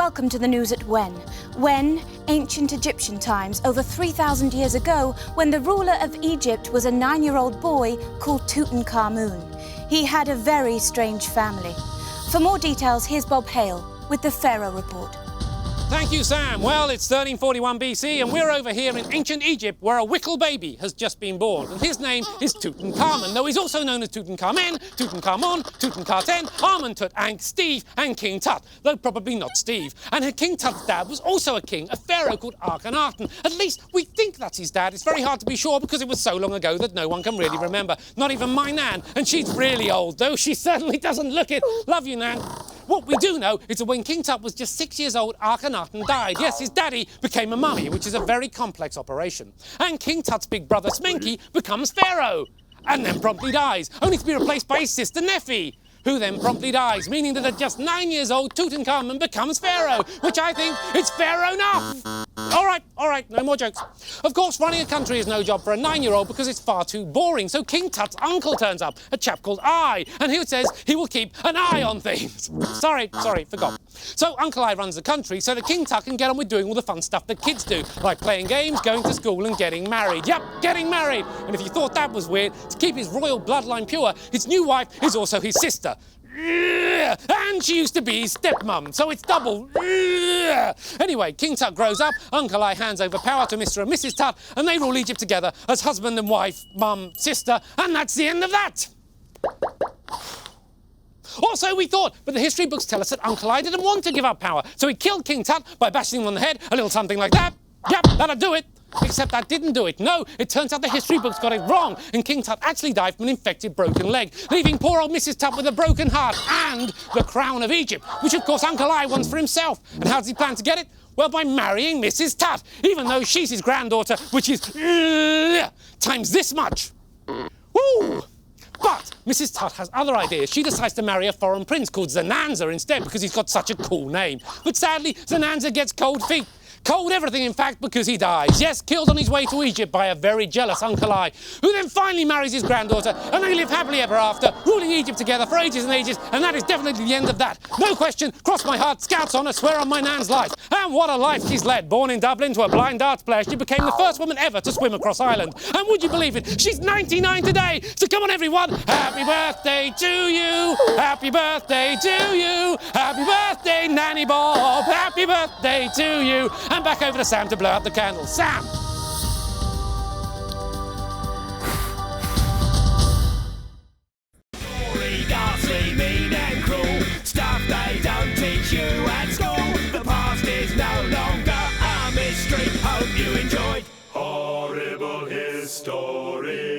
Welcome to the news at When, ancient Egyptian times, over 3,000 years ago, when the ruler of Egypt was a 9-year-old boy called Tutankhamun. He had a very strange family. For more details, here's Bob Hale with the Pharaoh Report. Thank you, Sam. Well, it's 1341 BC, and we're over here in ancient Egypt, where a wickle baby has just been born. And his name is Tutankhamun, though he's also known as Tutankhamen, Tutankhamon, Tutankhaten, Amenhotep, and Steve, and King Tut, though probably not Steve. And King Tut's dad was also a king, a pharaoh called Akhenaten. At least we think that's his dad. It's very hard to be sure because it was so long ago that no one can really remember. Not even my Nan, and she's really old, though she certainly doesn't look it. Love you, Nan. What we do know is that when King Tut was just 6 years old, Akhenaten died. Yes, his daddy became a mummy, which is a very complex operation. And King Tut's big brother Smenki becomes pharaoh, and then promptly dies, only to be replaced by his sister Nefi, who then promptly dies, meaning that at just 9 years old, Tutankhamun becomes pharaoh, which I think is fair enough. All right, no more jokes. Of course, running a country is no job for a 9-year-old because it's far too boring. So King Tut's uncle turns up, a chap called Ai, and he says he will keep an eye on things. Sorry, forgot. So Uncle Ai runs the country so that King Tut can get on with doing all the fun stuff that kids do, like playing games, going to school and getting married. Yep, getting married. And if you thought that was weird, to keep his royal bloodline pure, his new wife is also his sister. And she used to be his stepmom, so it's double. Anyway, King Tut grows up, Uncle Ai hands over power to Mr. and Mrs. Tut, and they rule Egypt together as husband and wife, mum, sister, and that's the end of that. Or so we thought, but the history books tell us that Uncle Ai didn't want to give up power, so he killed King Tut by bashing him on the head, a little something like that. Yep, that'll do it. Except that didn't do it. No, it turns out the history books got it wrong, and King Tut actually died from an infected broken leg, leaving poor old Mrs. Tut with a broken heart and the crown of Egypt, which of course Uncle Ai wants for himself. And how does he plan to get it? Well, by marrying Mrs. Tut, even though she's his granddaughter, which is times this much. Woo! But Mrs. Tut has other ideas. She decides to marry a foreign prince called Zenanza instead because he's got such a cool name. But sadly, Zenanza gets cold feet. Cold everything, in fact, because he dies. Yes, killed on his way to Egypt by a very jealous Uncle Ai, who then finally marries his granddaughter, and they live happily ever after, ruling Egypt together for ages and ages, and that is definitely the end of that. No question, cross my heart, Scout's honour, swear on my Nan's life. And what a life she's led. Born in Dublin to a blind darts player, she became the first woman ever to swim across Ireland. And would you believe it, she's 99 today! So come on, everyone, happy birthday to you! Happy birthday to you! Happy birthday, Nanny Bob! Happy birthday to you! And back over to Sam to blow out the candles. Sam! Gory, ghastly, mean and cruel, stuff they don't teach you at school. The past is no longer a mystery. Hope you enjoyed Horrible History.